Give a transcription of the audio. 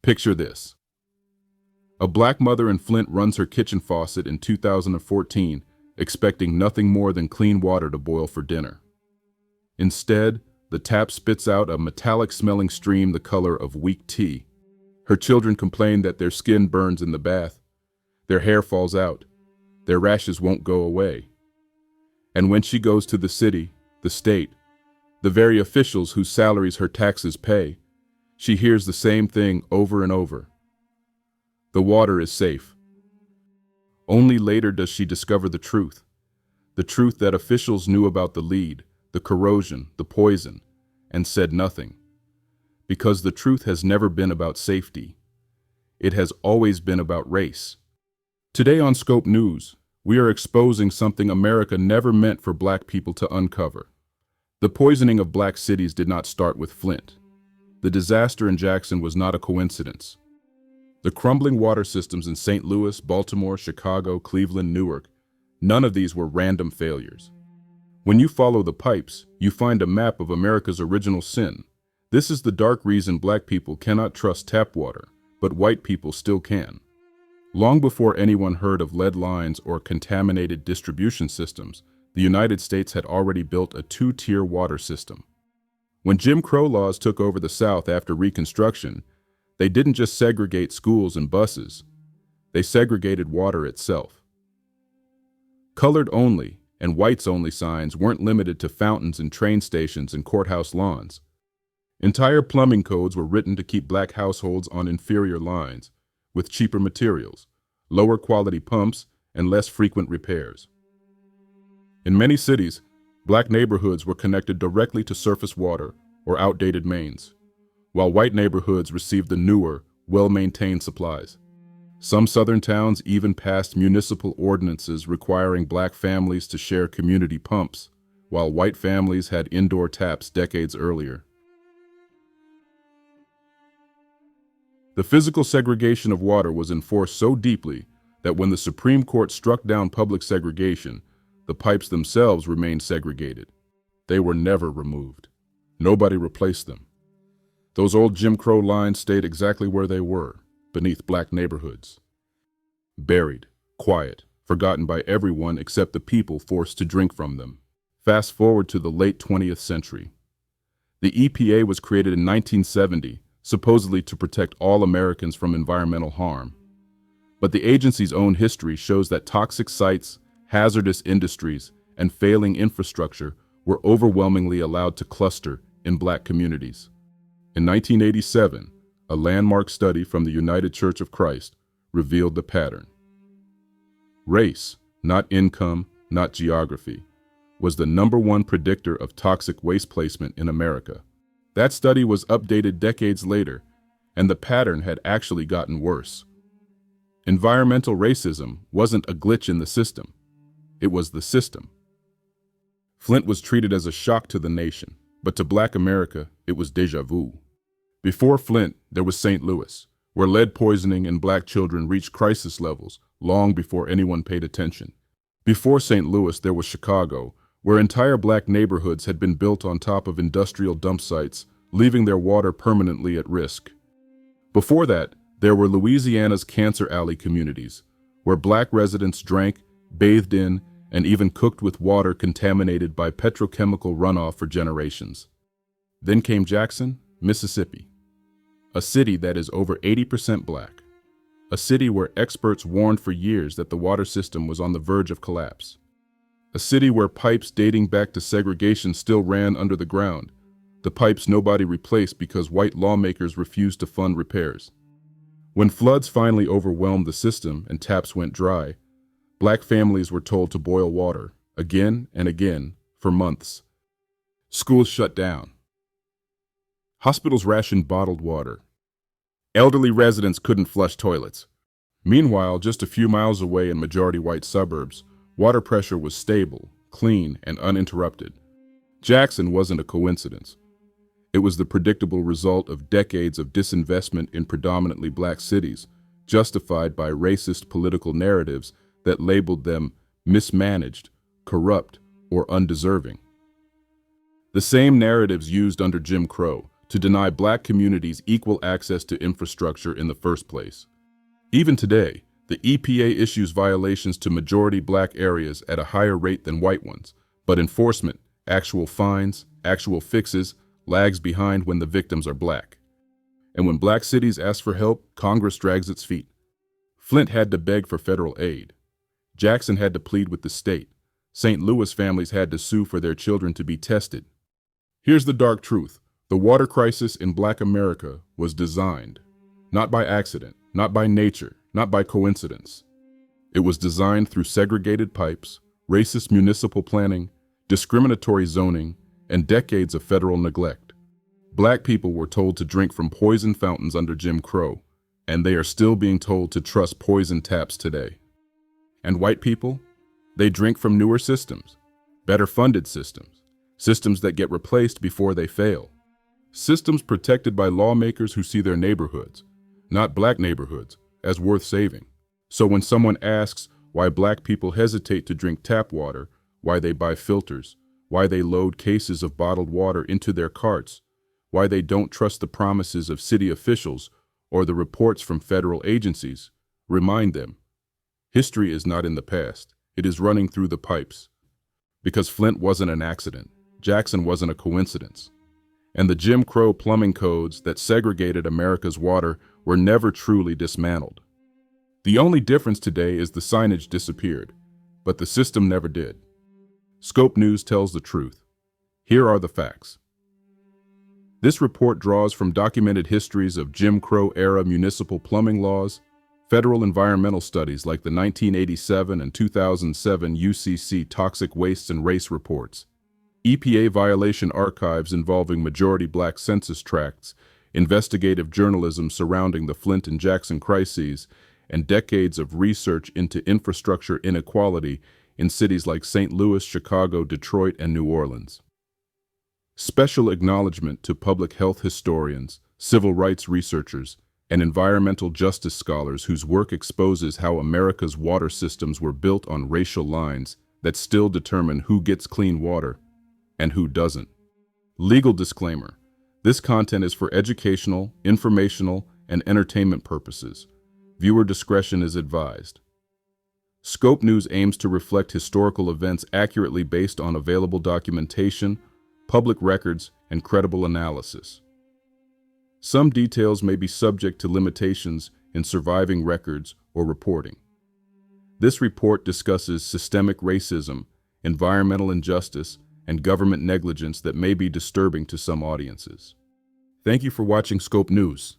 Picture this. A black mother in Flint runs her kitchen faucet in 2014, expecting nothing more than clean water to boil for dinner. Instead, the tap spits out a metallic-smelling stream the color of weak tea. Her children complain that their skin burns in the bath, their hair falls out, their rashes won't go away. And when she goes to the city, the state, the very officials whose salaries her taxes pay, she hears the same thing over and over. The water is safe. Only later does she discover the truth that officials knew about the lead, the corrosion, the poison, and said nothing. Because the truth has never been about safety. It has always been about race. Today on Scope News, we are exposing something America never meant for black people to uncover. The poisoning of black cities did not start with Flint. The disaster in Jackson was not a coincidence. The crumbling water systems in St. Louis, Baltimore, Chicago, Cleveland, Newark, none of these were random failures. When you follow the pipes, you find a map of America's original sin. This is the dark reason black people cannot trust tap water, but white people still can. Long before anyone heard of lead lines or contaminated distribution systems, the United States had already built a two-tier water system. When Jim Crow laws took over the South after Reconstruction, they didn't just segregate schools and buses, they segregated water itself. Colored only and whites only signs weren't limited to fountains and train stations and courthouse lawns. Entire plumbing codes were written to keep black households on inferior lines, with cheaper materials, lower quality pumps, and less frequent repairs. In many cities, black neighborhoods were connected directly to surface water or outdated mains, while white neighborhoods received the newer, well-maintained supplies. Some southern towns even passed municipal ordinances requiring black families to share community pumps, while white families had indoor taps decades earlier. The physical segregation of water was enforced so deeply that when the Supreme Court struck down public segregation, the pipes themselves remained segregated. They were never removed. Nobody replaced them. Those old Jim Crow lines stayed exactly where they were, beneath black neighborhoods. Buried, quiet, forgotten by everyone except the people forced to drink from them. Fast forward to the late 20th century. The EPA was created in 1970, supposedly to protect all Americans from environmental harm. But the agency's own history shows that toxic sites, hazardous industries, and failing infrastructure were overwhelmingly allowed to cluster in black communities. In 1987, a landmark study from the United Church of Christ revealed the pattern. Race, not income, not geography, was the #1 predictor of toxic waste placement in America. That study was updated decades later, and the pattern had actually gotten worse. Environmental racism wasn't a glitch in the system. It was the system. Flint was treated as a shock to the nation, but to black America, it was déjà vu. Before Flint, there was St. Louis, where lead poisoning in black children reached crisis levels long before anyone paid attention. Before St. Louis, there was Chicago, where entire black neighborhoods had been built on top of industrial dump sites, leaving their water permanently at risk. Before that, there were Louisiana's Cancer Alley communities, where black residents drank, bathed in, and even cooked with water contaminated by petrochemical runoff for generations. Then came Jackson, Mississippi, a city that is over 80% black, a city where experts warned for years that the water system was on the verge of collapse, a city where pipes dating back to segregation still ran under the ground, the pipes nobody replaced because white lawmakers refused to fund repairs. When floods finally overwhelmed the system and taps went dry, black families were told to boil water, again and again, for months. Schools shut down. Hospitals rationed bottled water. Elderly residents couldn't flush toilets. Meanwhile, just a few miles away in majority-white suburbs, water pressure was stable, clean, and uninterrupted. Jackson wasn't a coincidence. It was the predictable result of decades of disinvestment in predominantly black cities, justified by racist political narratives that labeled them mismanaged, corrupt, or undeserving. The same narratives used under Jim Crow to deny black communities equal access to infrastructure in the first place. Even today, the EPA issues violations to majority black areas at a higher rate than white ones, but enforcement, actual fines, actual fixes, lags behind when the victims are black. And when black cities ask for help, Congress drags its feet. Flint had to beg for federal aid. Jackson had to plead with the state. St. Louis families had to sue for their children to be tested. Here's the dark truth. The water crisis in black America was designed, not by accident, not by nature, not by coincidence. It was designed through segregated pipes, racist municipal planning, discriminatory zoning, and decades of federal neglect. Black people were told to drink from poison fountains under Jim Crow, and they are still being told to trust poison taps today. And white people? They drink from newer systems, better funded systems, systems that get replaced before they fail. Systems protected by lawmakers who see their neighborhoods, not black neighborhoods, as worth saving. So when someone asks why black people hesitate to drink tap water, why they buy filters, why they load cases of bottled water into their carts, why they don't trust the promises of city officials or the reports from federal agencies, remind them, history is not in the past, it is running through the pipes. Because Flint wasn't an accident, Jackson wasn't a coincidence. And the Jim Crow plumbing codes that segregated America's water were never truly dismantled. The only difference today is the signage disappeared, but the system never did. Scope News tells the truth. Here are the facts. This report draws from documented histories of Jim Crow-era municipal plumbing laws, federal environmental studies like the 1987 and 2007 UCC Toxic Wastes and Race reports, EPA violation archives involving majority black census tracts, investigative journalism surrounding the Flint and Jackson crises, and decades of research into infrastructure inequality in cities like St. Louis, Chicago, Detroit, and New Orleans. Special acknowledgement to public health historians, civil rights researchers, and environmental justice scholars whose work exposes how America's water systems were built on racial lines that still determine who gets clean water and who doesn't. Legal disclaimer: this content is for educational, informational, and entertainment purposes. Viewer discretion is advised. Scope News aims to reflect historical events accurately based on available documentation, public records, and credible analysis. Some details may be subject to limitations in surviving records or reporting. This report discusses systemic racism, environmental injustice, and government negligence that may be disturbing to some audiences. Thank you for watching Scope News.